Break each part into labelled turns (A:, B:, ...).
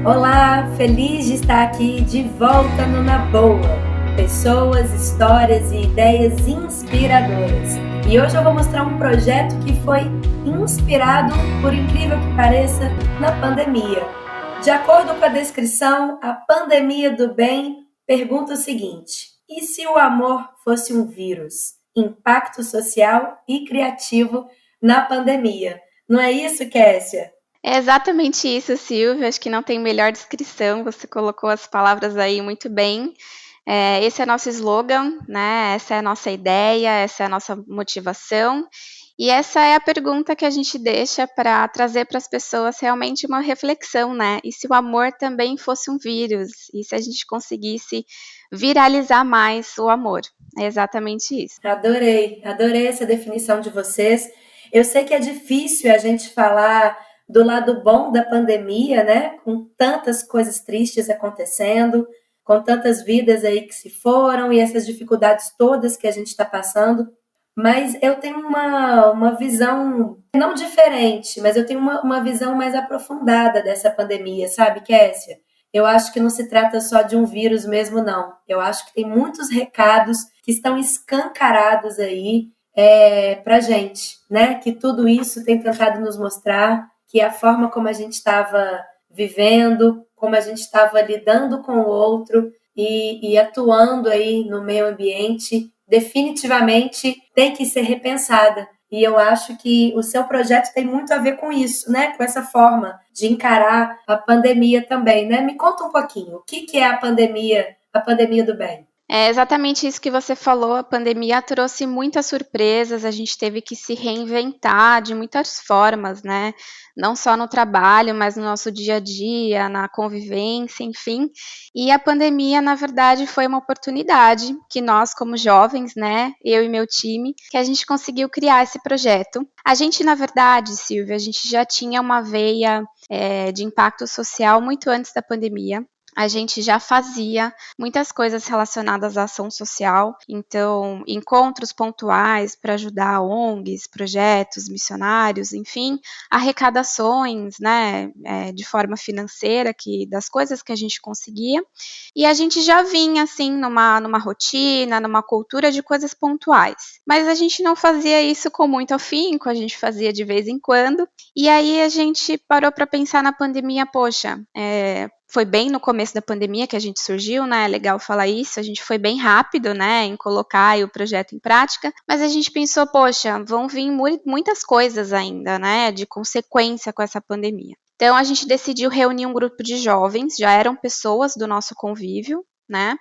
A: Olá, feliz de estar aqui de volta no Na Boa. Pessoas, histórias e ideias inspiradoras. E hoje eu vou mostrar um projeto que foi inspirado, por incrível que pareça, na pandemia. De acordo com a descrição, a pandemia do bem pergunta o seguinte: e se o amor fosse um vírus? Impacto social e criativo na pandemia. Não é isso, Kessia?
B: É exatamente isso, Silvia. Acho que não tem melhor descrição. Você colocou as palavras aí muito bem. Esse é nosso slogan, né? Essa é a nossa ideia, essa é a nossa motivação. E essa é a pergunta que a gente deixa para trazer para as pessoas realmente uma reflexão, né? E se o amor também fosse um vírus? E se a gente conseguisse viralizar mais o amor? É exatamente isso.
A: Adorei essa definição de vocês. Eu sei que é difícil a gente falar do lado bom da pandemia, né? Com tantas coisas tristes acontecendo, com tantas vidas aí que se foram e essas dificuldades todas que a gente está passando. Mas eu tenho uma visão não diferente, mas eu tenho uma visão mais aprofundada dessa pandemia, sabe, Kessia? Eu acho que não se trata só de um vírus mesmo, não. Eu acho que tem muitos recados que estão escancarados aí para a gente, né? Que tudo isso tem tentado nos mostrar que a forma como a gente estava vivendo, como a gente estava lidando com o outro e atuando aí no meio ambiente, definitivamente tem que ser repensada. E eu acho que o seu projeto tem muito a ver com isso, né? Com essa forma de encarar a pandemia também, né? Me conta um pouquinho, o que é a pandemia do bem?
B: É exatamente isso que você falou. A pandemia trouxe muitas surpresas, a gente teve que se reinventar de muitas formas, né? Não só no trabalho, mas no nosso dia a dia, na convivência, enfim. E a pandemia, na verdade, foi uma oportunidade que nós, como jovens, né, eu e meu time, que a gente conseguiu criar esse projeto. A gente, na verdade, Silvia, a gente já tinha uma veia de impacto social muito antes da pandemia. A gente já fazia muitas coisas relacionadas à ação social, então encontros pontuais para ajudar ONGs, projetos, missionários, enfim, arrecadações, né, de forma financeira das coisas que a gente conseguia, e a gente já vinha assim numa rotina, numa cultura de coisas pontuais, mas a gente não fazia isso com muito afinco, a gente fazia de vez em quando, e aí a gente parou para pensar na pandemia, poxa, foi bem no começo da pandemia que a gente surgiu, né? É legal falar isso. A gente foi bem rápido, né, em colocar o projeto em prática, mas a gente pensou, poxa, vão vir muitas coisas ainda, né, de consequência com essa pandemia. Então a gente decidiu reunir um grupo de jovens, já eram pessoas do nosso convívio, né?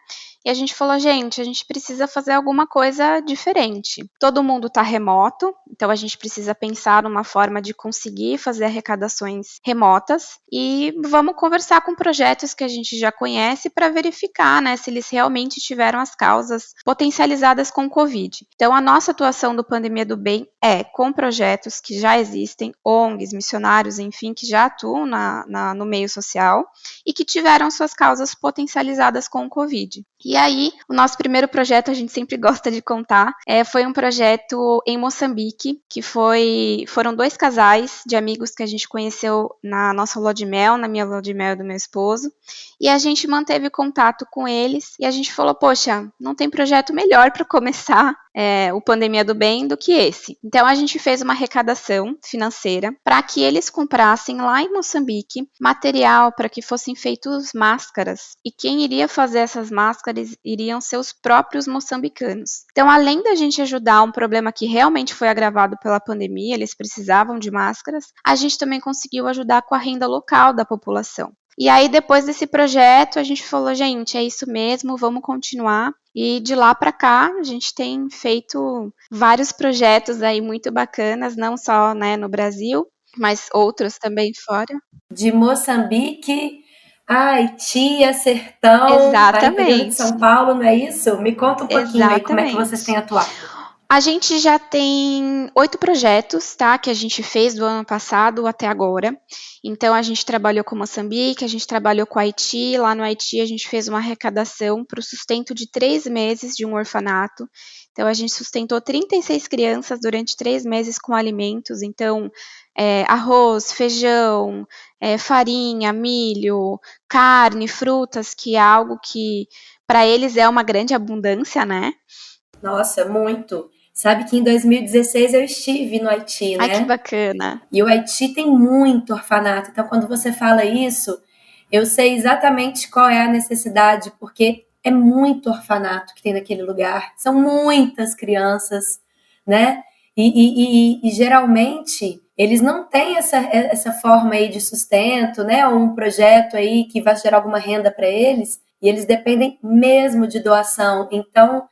B: E a gente falou, gente, a gente precisa fazer alguma coisa diferente. Todo mundo está remoto, então a gente precisa pensar numa forma de conseguir fazer arrecadações remotas e vamos conversar com projetos que a gente já conhece para verificar, né, se eles realmente tiveram as causas potencializadas com o Covid. Então a nossa atuação do Pandemia do Bem é com projetos que já existem, ONGs, missionários, enfim, que já atuam no meio social e que tiveram suas causas potencializadas com o Covid. E aí, o nosso primeiro projeto, a gente sempre gosta de contar, foi um projeto em Moçambique, que foram 2 casais de amigos que a gente conheceu na nossa lua de mel, na minha lua de mel do meu esposo, e a gente manteve contato com eles, e a gente falou, poxa, não tem projeto melhor para começar o Pandemia do Bem do que esse. Então, a gente fez uma arrecadação financeira para que eles comprassem lá em Moçambique material para que fossem feitos máscaras, e quem iria fazer essas máscaras iriam ser os próprios moçambicanos. Então, além da gente ajudar um problema que realmente foi agravado pela pandemia, eles precisavam de máscaras, a gente também conseguiu ajudar com a renda local da população. E aí, depois desse projeto, a gente falou, gente, é isso mesmo, vamos continuar. E de lá para cá, a gente tem feito vários projetos aí muito bacanas, não só, né, no Brasil, mas outros também fora.
A: De Moçambique a Haiti, a Sertão, a interior de
B: Exatamente,
A: São Paulo, não é isso? Me conta um pouquinho aí como é que vocês têm
B: exatamente.
A: atuado.
B: A gente já tem 8 projetos, tá, que a gente fez do ano passado até agora. Então, a gente trabalhou com Moçambique, a gente trabalhou com Haiti. Lá no Haiti, a gente fez uma arrecadação para o sustento de 3 meses de um orfanato. Então, a gente sustentou 36 crianças durante 3 meses com alimentos. Então, arroz, feijão, farinha, milho, carne, frutas, que é algo que para eles é uma grande abundância, né?
A: Nossa, muito. Sabe que em 2016 eu estive no Haiti,
B: Ai, que
A: né?
B: bacana.
A: E o Haiti tem muito orfanato. Então, quando você fala isso, eu sei exatamente qual é a necessidade, porque é muito orfanato que tem naquele lugar. São muitas crianças, né? E geralmente eles não têm essa forma aí de sustento, né? Ou um projeto aí que vai gerar alguma renda para eles. E eles dependem mesmo de doação. Então,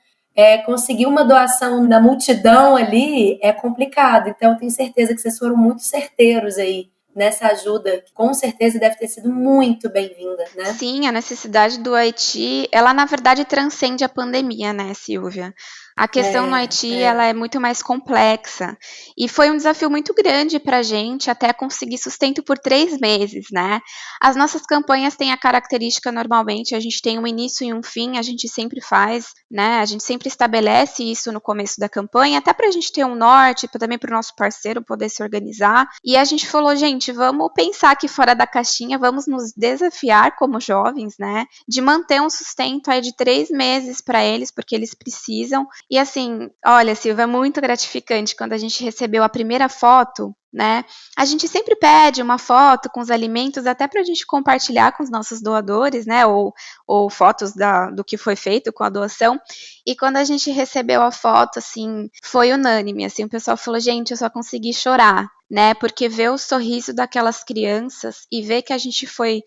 A: conseguir uma doação da multidão ali é complicado. Então, eu tenho certeza que vocês foram muito certeiros aí nessa ajuda, que com certeza deve ter sido muito bem-vinda, né?
B: Sim, a necessidade do Haiti, ela na verdade transcende a pandemia, né, Silvia? A questão no Haiti, ela é muito mais complexa. E foi um desafio muito grande para a gente até conseguir sustento por 3 meses, né? As nossas campanhas têm a característica, normalmente, a gente tem um início e um fim, a gente sempre faz, né? A gente sempre estabelece isso no começo da campanha, até para a gente ter um norte, também para o nosso parceiro poder se organizar. E a gente falou, gente, vamos pensar aqui fora da caixinha, vamos nos desafiar como jovens, né? De manter um sustento aí de 3 meses para eles, porque eles precisam. E assim, olha, Silvia, é muito gratificante quando a gente recebeu a primeira foto, né? A gente sempre pede uma foto com os alimentos até para a gente compartilhar com os nossos doadores, né? Ou fotos do que foi feito com a doação. E quando a gente recebeu a foto, assim, foi unânime. Assim, o pessoal falou, gente, eu só consegui chorar, né? Porque ver o sorriso daquelas crianças e ver que a gente foi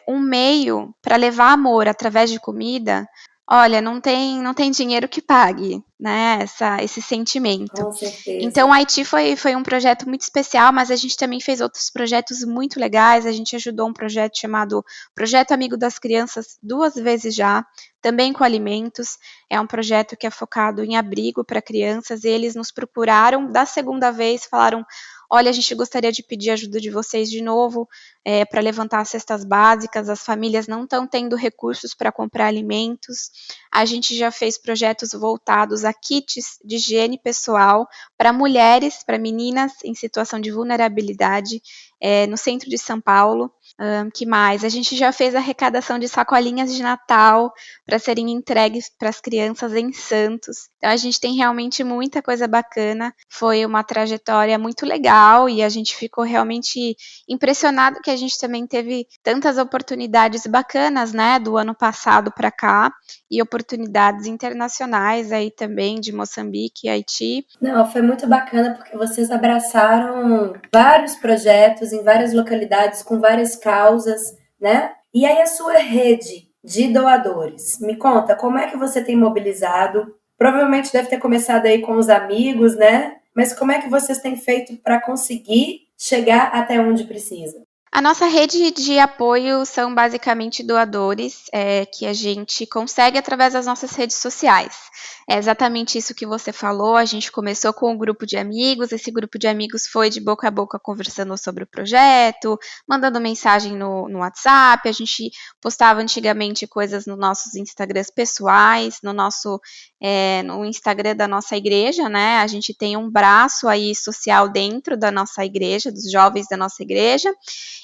B: um meio para levar amor através de comida. Olha, não tem dinheiro que pague, né, esse sentimento.
A: Com certeza.
B: Então, o Haiti foi um projeto muito especial, mas a gente também fez outros projetos muito legais. A gente ajudou um projeto chamado Projeto Amigo das Crianças 2 vezes já, também com alimentos. É um projeto que é focado em abrigo para crianças, e eles nos procuraram da segunda vez, falaram, olha, a gente gostaria de pedir ajuda de vocês de novo para levantar as cestas básicas, as famílias não estão tendo recursos para comprar alimentos. A gente já fez projetos voltados a kits de higiene pessoal para mulheres, para meninas em situação de vulnerabilidade, no centro de São Paulo. Que mais? A gente já fez arrecadação de sacolinhas de Natal para serem entregues para as crianças em Santos. Então a gente tem realmente muita coisa bacana. Foi uma trajetória muito legal e a gente ficou realmente impressionado que a gente também teve tantas oportunidades bacanas, né, do ano passado para cá, e oportunidades internacionais aí também de Moçambique e Haiti.
A: Não, foi muito bacana porque vocês abraçaram vários projetos em várias localidades com várias causas, né? E aí a sua rede de doadores, me conta, como é que você tem mobilizado? Provavelmente deve ter começado aí com os amigos, né? Mas como é que vocês têm feito para conseguir chegar até onde precisa?
B: A nossa rede de apoio são basicamente doadores que a gente consegue através das nossas redes sociais. É exatamente isso que você falou. A gente começou com um grupo de amigos, esse grupo de amigos foi de boca a boca conversando sobre o projeto, mandando mensagem no WhatsApp. A gente postava antigamente coisas nos nossos Instagrams pessoais, no Instagram da nossa igreja, né? A gente tem um braço aí social dentro da nossa igreja, dos jovens da nossa igreja.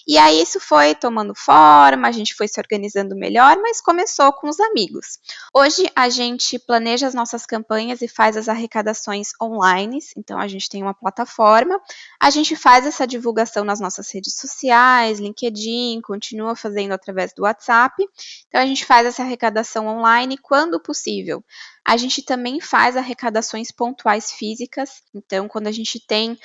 B: E aí isso foi tomando forma, a gente foi se organizando melhor, mas começou com os amigos. Hoje a gente planeja as nossas campanhas e faz as arrecadações online, então a gente tem uma plataforma, a gente faz essa divulgação nas nossas redes sociais, LinkedIn, continua fazendo através do WhatsApp, então a gente faz essa arrecadação online quando possível. A gente também faz arrecadações pontuais físicas, então quando a gente tem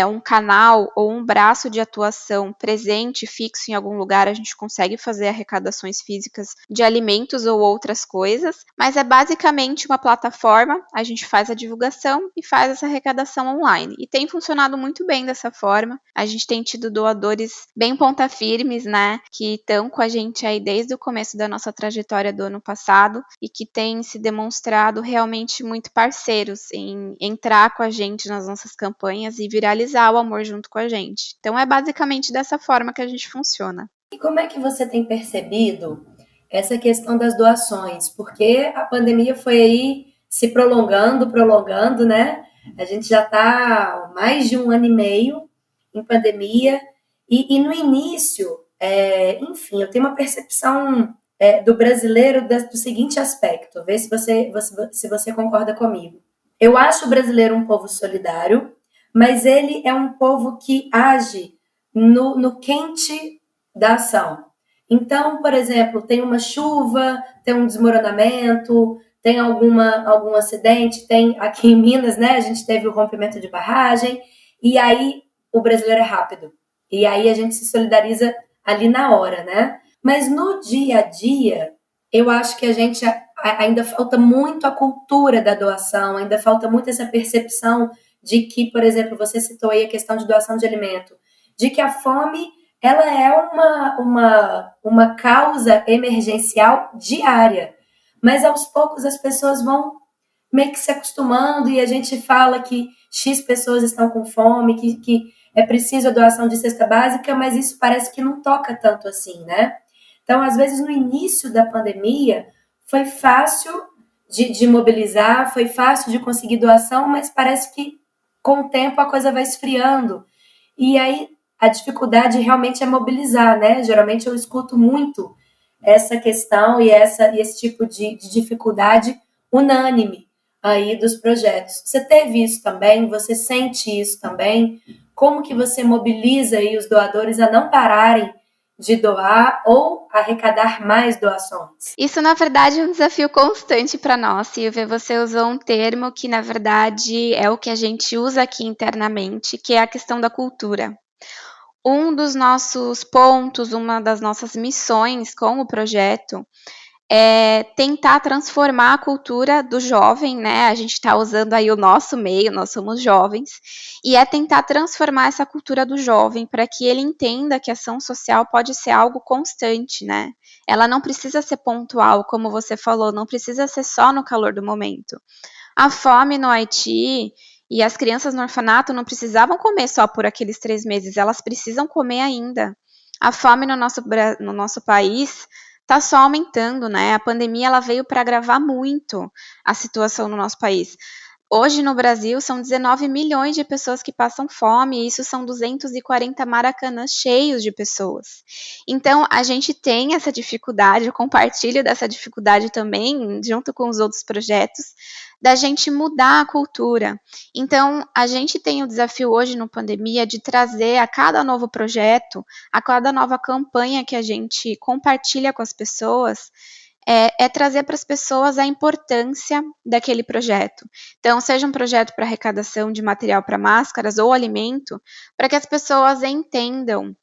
B: um canal ou um braço de atuação presente, fixo em algum lugar, a gente consegue fazer arrecadações físicas de alimentos ou outras coisas, mas é basicamente uma plataforma, a gente faz a divulgação e faz essa arrecadação online. E tem funcionado muito bem dessa forma, a gente tem tido doadores bem ponta firmes, né, que estão com a gente aí desde o começo da nossa trajetória do ano passado e que têm se demonstrado mostrado realmente muito parceiros em entrar com a gente nas nossas campanhas e viralizar o amor junto com a gente. Então é basicamente dessa forma que a gente funciona.
A: E como é que você tem percebido essa questão das doações? Porque a pandemia foi aí se prolongando, né? A gente já está mais de 1 ano e meio em pandemia, e no início, enfim, eu tenho uma percepção do brasileiro do seguinte aspecto, vê se você concorda comigo. Eu acho o brasileiro um povo solidário, mas ele é um povo que age no quente da ação. Então, por exemplo, tem uma chuva, tem um desmoronamento, tem algum acidente, tem aqui em Minas, né? A gente teve o rompimento de barragem, e aí o brasileiro é rápido. E aí a gente se solidariza ali na hora, né? Mas no dia a dia, eu acho que a gente ainda falta muito a cultura da doação, ainda falta muito essa percepção de que, por exemplo, você citou aí a questão de doação de alimento, de que a fome ela é uma causa emergencial diária, mas aos poucos as pessoas vão meio que se acostumando e a gente fala que X pessoas estão com fome, que é preciso a doação de cesta básica, mas isso parece que não toca tanto assim, né? Então, às vezes, no início da pandemia, foi fácil de mobilizar, foi fácil de conseguir doação, mas parece que com o tempo a coisa vai esfriando. E aí a dificuldade realmente é mobilizar, né? Geralmente eu escuto muito essa questão e esse tipo de dificuldade unânime aí dos projetos. Você teve isso também? Você sente isso também? Como que você mobiliza aí os doadores a não pararem de doar ou arrecadar mais doações?
B: Isso, na verdade, é um desafio constante para nós, Silvia. Você usou um termo que, na verdade, é o que a gente usa aqui internamente, que é a questão da cultura. Um dos nossos pontos, uma das nossas missões com o projeto é tentar transformar a cultura do jovem, né? A gente está usando aí o nosso meio, nós somos jovens, e é tentar transformar essa cultura do jovem para que ele entenda que a ação social pode ser algo constante, né? Ela não precisa ser pontual, como você falou, não precisa ser só no calor do momento. A fome no Haiti e as crianças no orfanato não precisavam comer só por aqueles 3 meses, elas precisam comer ainda. A fome no nosso país está só aumentando, né? A pandemia ela veio para agravar muito a situação no nosso país. Hoje no Brasil são 19 milhões de pessoas que passam fome, e isso são 240 maracanãs cheios de pessoas. Então, a gente tem essa dificuldade, eu compartilho dessa dificuldade também, junto com os outros projetos, da gente mudar a cultura. Então, a gente tem o desafio hoje no pandemia de trazer a cada novo projeto, a cada nova campanha que a gente compartilha com as pessoas, trazer para as pessoas a importância daquele projeto. Então, seja um projeto para arrecadação de material para máscaras ou alimento, para que as pessoas entendam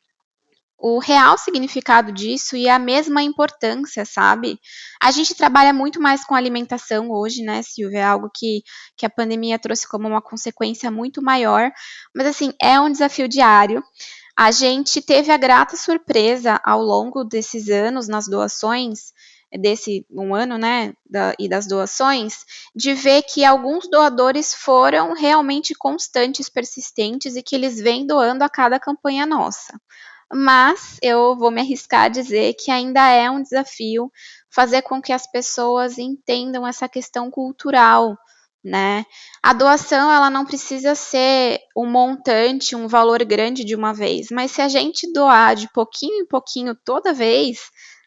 B: o real significado disso e a mesma importância, sabe? A gente trabalha muito mais com alimentação hoje, né, Silvia? É algo que a pandemia trouxe como uma consequência muito maior, mas assim, é um desafio diário. A gente teve a grata surpresa ao longo desses anos nas doações, desse 1 ano, né, e das doações, de ver que alguns doadores foram realmente constantes, persistentes e que eles vêm doando a cada campanha nossa. Mas eu vou me arriscar a dizer que ainda é um desafio fazer com que as pessoas entendam essa questão cultural, né? A doação, ela não precisa ser um montante, um valor grande de uma vez, mas se a gente doar de pouquinho em pouquinho toda vez,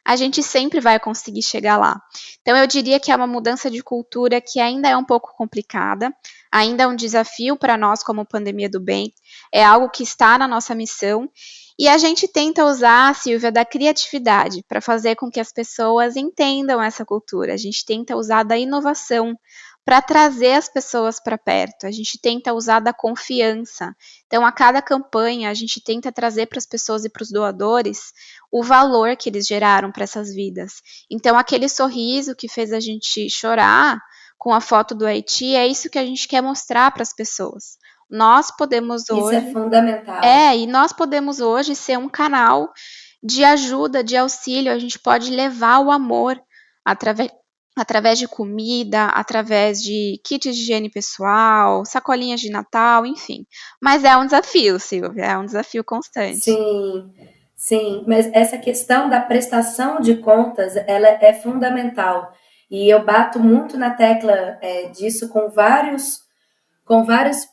B: a gente sempre vai conseguir chegar lá. Então, eu diria que é uma mudança de cultura que ainda é um pouco complicada, ainda é um desafio para nós como Pandemia do Bem, é algo que está na nossa missão, e a gente tenta usar, Silvia, da criatividade para fazer com que as pessoas entendam essa cultura. A gente tenta usar da inovação para trazer as pessoas para perto. A gente tenta usar da confiança. Então, a cada campanha, a gente tenta trazer para as pessoas e para os doadores o valor que eles geraram para essas vidas. Então, aquele sorriso que fez a gente chorar com a foto do Haiti, é isso que a gente quer mostrar para as pessoas. Nós podemos
A: Isso é
B: hoje.
A: fundamental.
B: E nós podemos hoje ser um canal de ajuda, de auxílio, a gente pode levar o amor através, através de comida, através de kits de higiene pessoal, sacolinhas de Natal, enfim. Mas é um desafio, Silvia, é um desafio constante.
A: Sim, sim, mas essa questão da prestação de contas, ela é fundamental. E eu bato muito na tecla disso com vários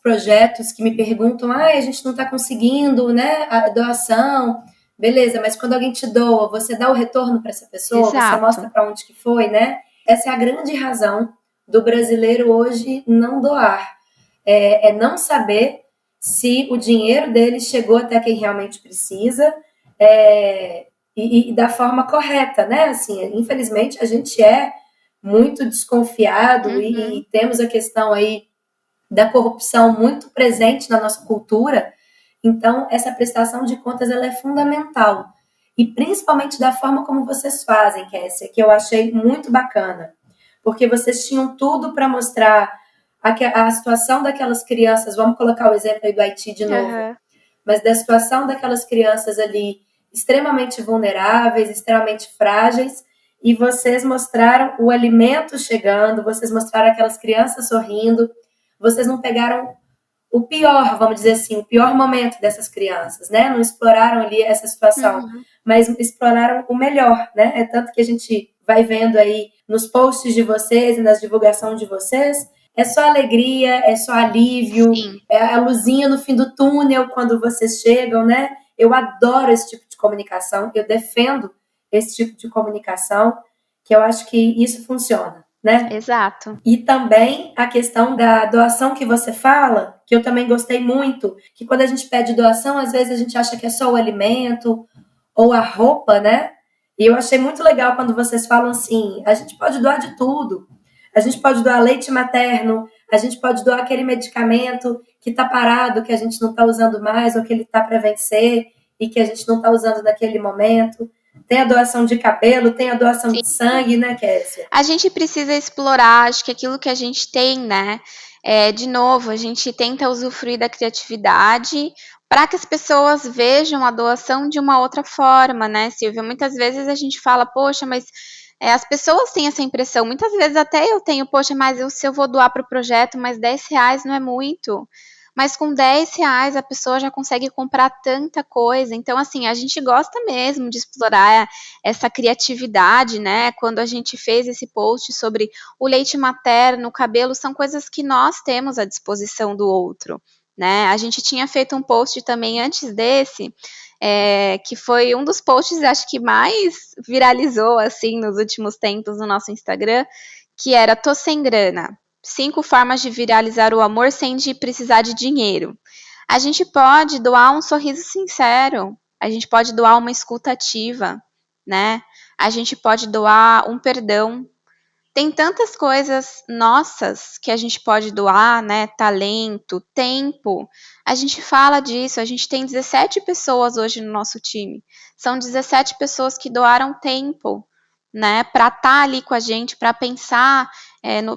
A: projetos que me perguntam, a gente não está conseguindo, né, a doação, beleza, mas quando alguém te doa, você dá o retorno para essa pessoa, você mostra
B: Exato.
A: para onde que foi, né? Essa é a grande razão do brasileiro hoje não doar, é não saber se o dinheiro dele chegou até quem realmente precisa, e da forma correta, né? Assim, infelizmente a gente é muito desconfiado e temos a questão aí da corrupção muito presente na nossa cultura. Então, essa prestação de contas ela é fundamental. E principalmente da forma como vocês fazem, Kessia, que eu achei muito bacana. Porque vocês tinham tudo para mostrar a situação daquelas crianças. Vamos colocar o exemplo aí do Haiti de novo. Mas da situação daquelas crianças ali extremamente vulneráveis, extremamente frágeis. E vocês mostraram o alimento chegando, vocês mostraram aquelas crianças sorrindo. Vocês não pegaram o pior, vamos dizer assim, o pior momento dessas crianças, né? Não exploraram ali essa situação, mas exploraram o melhor, né? É tanto que a gente vai vendo aí nos posts de vocês e nas divulgações de vocês, é só alegria, é só alívio,
B: Sim.
A: é a luzinha no fim do túnel quando vocês chegam, né? Eu adoro esse tipo de comunicação, eu defendo esse tipo de comunicação, que eu acho que isso funciona, né?
B: Exato.
A: E também a questão da doação que você fala, que eu também gostei muito, que quando a gente pede doação, às vezes a gente acha que é só o alimento ou a roupa, né? E eu achei muito legal quando vocês falam assim, a gente pode doar de tudo. A gente pode doar leite materno, a gente pode doar aquele medicamento que está parado, que a gente não está usando mais, ou que ele está para vencer e que a gente não está usando naquele momento. Tem a doação de cabelo, tem a doação de sangue, né, Kessia?
B: A gente precisa explorar, acho que aquilo que a gente tem, né? De novo, a gente tenta usufruir da criatividade para que as pessoas vejam a doação de uma outra forma, né, Silvia? Muitas vezes a gente fala, poxa, mas as pessoas têm essa impressão. Muitas vezes até eu tenho, poxa, mas se eu vou doar para o projeto, mas R$ 10 não é muito. Mas com R$ 10 a pessoa já consegue comprar tanta coisa. Então, assim, a gente gosta mesmo de explorar essa criatividade, né? Quando a gente fez esse post sobre o leite materno, o cabelo, são coisas que nós temos à disposição do outro, né? A gente tinha feito um post também antes desse, que foi um dos posts, acho que mais viralizou, assim, nos últimos tempos no nosso Instagram, que era Tô Sem Grana. 5 formas de viralizar o amor sem precisar de dinheiro. A gente pode doar um sorriso sincero, a gente pode doar uma escuta ativa, né? A gente pode doar um perdão. Tem tantas coisas nossas que a gente pode doar, né? Talento, tempo. A gente fala disso, a gente tem 17 pessoas hoje no nosso time. São 17 pessoas que doaram tempo, né, para estar ali com a gente, para pensar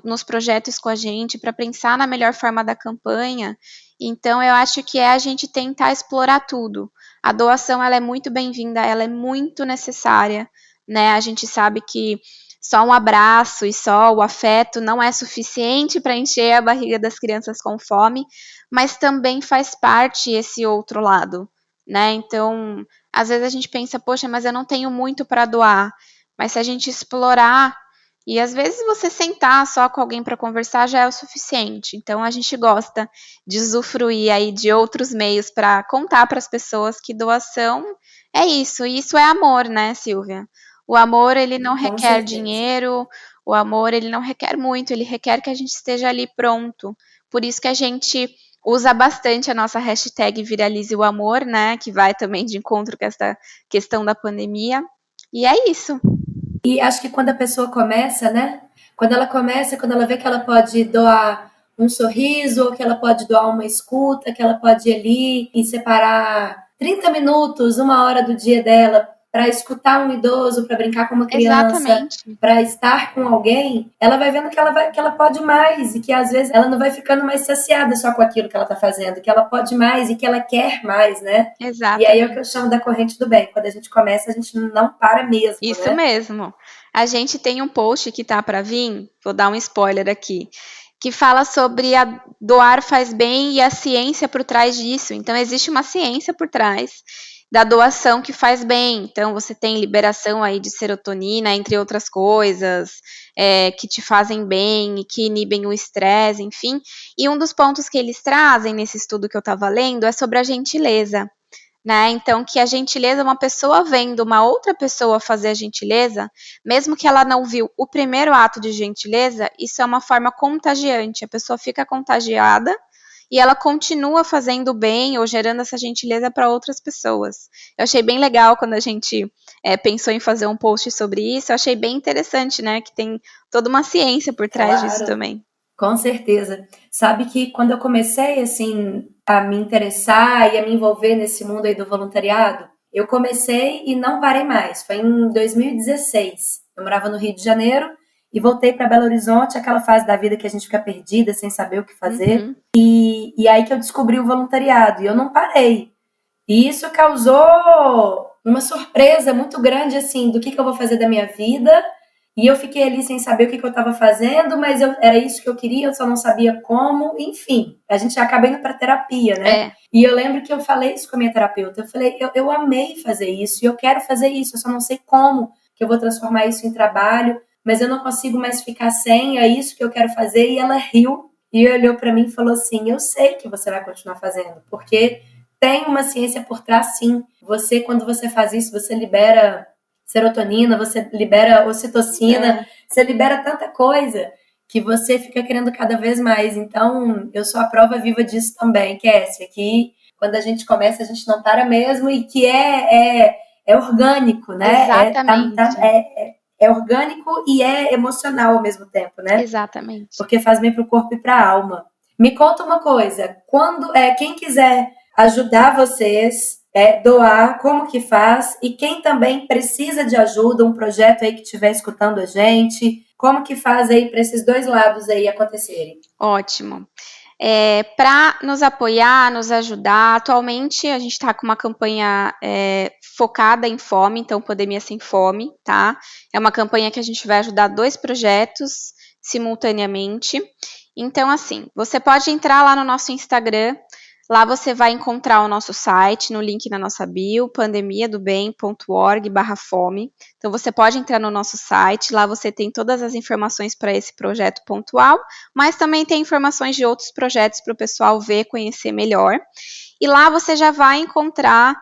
B: nos projetos com a gente, para pensar na melhor forma da campanha. Então, eu acho que a gente tentar explorar tudo. A doação, ela é muito bem-vinda, ela é muito necessária, né? A gente sabe que só um abraço e só o afeto não é suficiente para encher a barriga das crianças com fome, mas também faz parte esse outro lado, né? Então, às vezes a gente pensa, poxa, mas eu não tenho muito para doar. Mas se a gente explorar, e às vezes você sentar só com alguém para conversar já é o suficiente. Então a gente gosta de usufruir aí de outros meios para contar para as pessoas que doação é isso. E isso é amor, né, Silvia? O amor, ele não
A: Com
B: requer
A: certeza.
B: dinheiro, o amor, ele não requer muito, ele requer que a gente esteja ali pronto. Por isso que a gente usa bastante a nossa hashtag Viralize o Amor, né? Que vai também de encontro com essa questão da pandemia. E é isso.
A: E acho que quando a pessoa começa, né? Quando ela começa, quando ela vê que ela pode doar um sorriso, ou que ela pode doar uma escuta, que ela pode ir ali e separar 30 minutos, uma hora do dia dela para escutar um idoso, para brincar com uma criança,
B: Exatamente.
A: para estar com alguém, ela vai vendo que ela pode mais e que às vezes ela não vai ficando mais saciada só com aquilo que ela está fazendo, que ela pode mais e que ela quer mais, né? E aí é o que eu chamo da corrente do bem. Quando a gente começa, a gente não para mesmo,
B: Isso
A: né?
B: mesmo. A gente tem um post que tá para vir, vou dar um spoiler aqui, que fala sobre a doar faz bem e a ciência por trás disso. Então, existe uma ciência por trás da doação que faz bem. Então, você tem liberação aí de serotonina, entre outras coisas, que te fazem bem e que inibem o estresse, enfim. E um dos pontos que eles trazem nesse estudo que eu estava lendo é sobre a gentileza. Né? Então, que a gentileza, uma pessoa vendo uma outra pessoa fazer a gentileza, mesmo que ela não viu o primeiro ato de gentileza, isso é uma forma contagiante. A pessoa fica contagiada e ela continua fazendo bem ou gerando essa gentileza para outras pessoas. Eu achei bem legal quando a gente pensou em fazer um post sobre isso. Eu achei bem interessante, né? Que tem toda uma ciência por trás disso também.
A: Com certeza. Sabe que quando eu comecei, assim, a me interessar e a me envolver nesse mundo aí do voluntariado, eu comecei e não parei mais. Foi em 2016. Eu morava no Rio de Janeiro e voltei para Belo Horizonte, aquela fase da vida que a gente fica perdida, sem saber o que fazer.
B: Uhum.
A: E aí que eu descobri o voluntariado e eu não parei. E isso causou uma surpresa muito grande, assim, do que eu vou fazer da minha vida. E eu fiquei ali sem saber o que eu estava fazendo, mas era isso que eu queria, eu só não sabia como. Enfim, a gente acaba indo para terapia, né? E eu lembro que eu falei isso com a minha terapeuta. Eu falei, eu amei fazer isso e eu quero fazer isso, eu só não sei como que eu vou transformar isso em trabalho, mas eu não consigo mais ficar sem, é isso que eu quero fazer. E ela riu e olhou para mim e falou assim, eu sei que você vai continuar fazendo, porque tem uma ciência por trás, sim. Você, quando você faz isso, você libera serotonina, você libera ocitocina, você libera tanta coisa que você fica querendo cada vez mais. Então, eu sou a prova viva disso também, Kessia, que quando a gente começa, a gente não para mesmo e que é orgânico, né?
B: Exatamente.
A: É orgânico e é emocional ao mesmo tempo, né?
B: Exatamente.
A: Porque faz bem para o corpo e para a alma. Me conta uma coisa, quem quiser ajudar vocês, doar, como que faz? E quem também precisa de ajuda, um projeto aí que estiver escutando a gente, como que faz aí para esses dois lados aí acontecerem?
B: Ótimo. Para nos apoiar, nos ajudar, atualmente a gente está com uma campanha focada em fome, então Pandemia Sem Fome, tá? É uma campanha que a gente vai ajudar 2 projetos simultaneamente. Então, assim, você pode entrar lá no nosso Instagram, lá você vai encontrar o nosso site, no link na nossa bio, pandemiadobem.org/fome. Então, você pode entrar no nosso site, lá você tem todas as informações para esse projeto pontual, mas também tem informações de outros projetos para o pessoal ver, conhecer melhor. E lá você já vai encontrar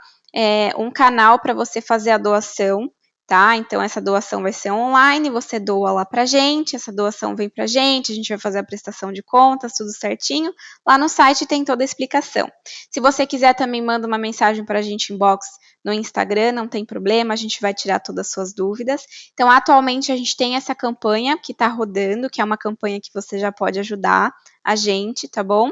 B: um canal para você fazer a doação, tá? Então, essa doação vai ser online, você doa lá pra gente, essa doação vem pra gente, a gente vai fazer a prestação de contas, tudo certinho. Lá no site tem toda a explicação. Se você quiser também, manda uma mensagem pra gente inbox no Instagram, não tem problema, a gente vai tirar todas as suas dúvidas. Então, atualmente a gente tem essa campanha que tá rodando, que é uma campanha que você já pode ajudar a gente, tá bom?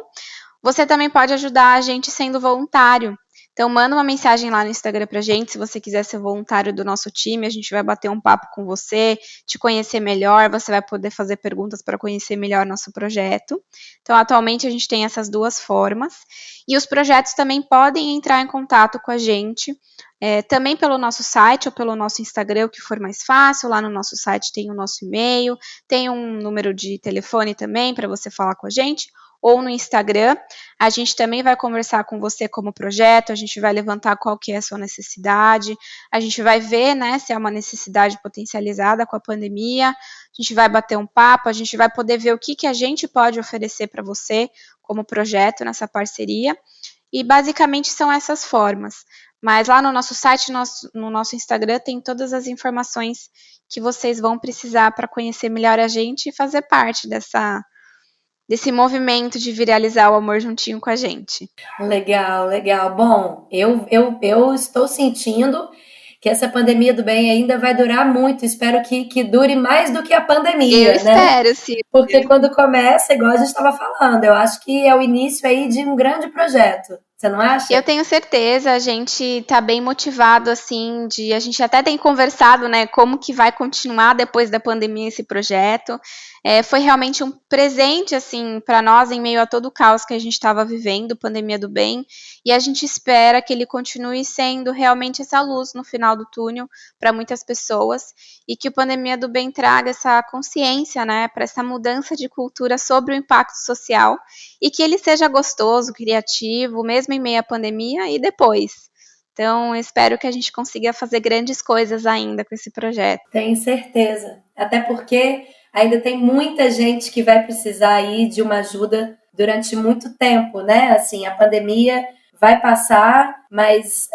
B: Você também pode ajudar a gente sendo voluntário. Então, manda uma mensagem lá no Instagram pra gente, se você quiser ser voluntário do nosso time, a gente vai bater um papo com você, te conhecer melhor, você vai poder fazer perguntas para conhecer melhor nosso projeto. Então, atualmente a gente tem essas 2 formas. E os projetos também podem entrar em contato com a gente, também pelo nosso site ou pelo nosso Instagram, o que for mais fácil. Lá no nosso site tem o nosso e-mail, tem um número de telefone também para você falar com a gente, ou no Instagram. A gente também vai conversar com você como projeto, a gente vai levantar qual que é a sua necessidade, a gente vai ver, né, se é uma necessidade potencializada com a pandemia, a gente vai bater um papo, a gente vai poder ver o que a gente pode oferecer para você como projeto nessa parceria, e basicamente são essas formas. Mas lá no nosso site, no nosso Instagram, tem todas as informações que vocês vão precisar para conhecer melhor a gente e fazer parte desse movimento de viralizar o amor juntinho com a gente.
A: Legal, legal. Bom, eu estou sentindo que essa pandemia do bem ainda vai durar muito. Espero que dure mais do que a pandemia,
B: Eu
A: né?
B: espero, sim.
A: Porque quando começa, igual a gente estava falando, eu acho que é o início aí de um grande projeto. Você não acha?
B: Eu tenho certeza, a gente tá bem motivado, assim, a gente até tem conversado, né, como que vai continuar depois da pandemia esse projeto. Foi realmente um presente, assim, para nós, em meio a todo o caos que a gente estava vivendo, pandemia do bem, e a gente espera que ele continue sendo realmente essa luz no final do túnel para muitas pessoas, e que o Pandemia do Bem traga essa consciência, né, para essa mudança de cultura sobre o impacto social, e que ele seja gostoso, criativo, mesmo em meio à pandemia e depois. Então, espero que a gente consiga fazer grandes coisas ainda com esse projeto.
A: Tenho certeza. Até porque ainda tem muita gente que vai precisar aí de uma ajuda durante muito tempo, né? Assim, a pandemia vai passar, mas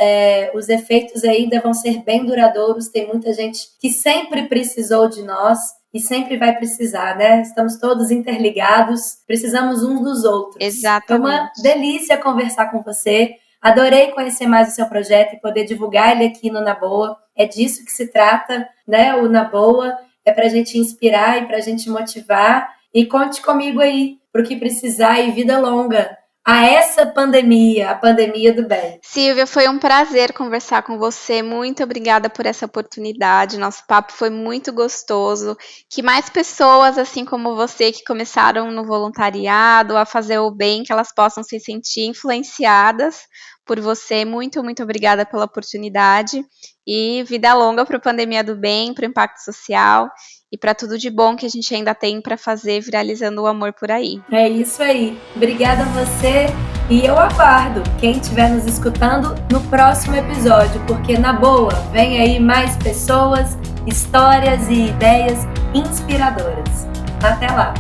A: os efeitos ainda vão ser bem duradouros. Tem muita gente que sempre precisou de nós e sempre vai precisar, né? Estamos todos interligados, precisamos uns dos outros.
B: Exatamente.
A: Foi uma delícia conversar com você. Adorei conhecer mais o seu projeto e poder divulgar ele aqui no Na Boa. É disso que se trata, né? O Na Boa é para a gente inspirar e para a gente motivar. E conte comigo aí para o que precisar e vida longa a essa pandemia, a pandemia do bem.
B: Silvia, foi um prazer conversar com você. Muito obrigada por essa oportunidade. Nosso papo foi muito gostoso. Que mais pessoas, assim como você, que começaram no voluntariado, a fazer o bem, que elas possam se sentir influenciadas por você. Muito, muito obrigada pela oportunidade. E vida longa para a Pandemia do Bem, para o impacto social e para tudo de bom que a gente ainda tem para fazer, viralizando o amor por aí.
A: É isso aí. Obrigada a você e eu aguardo quem estiver nos escutando no próximo episódio, porque na boa, vem aí mais pessoas, histórias e ideias inspiradoras. Até lá!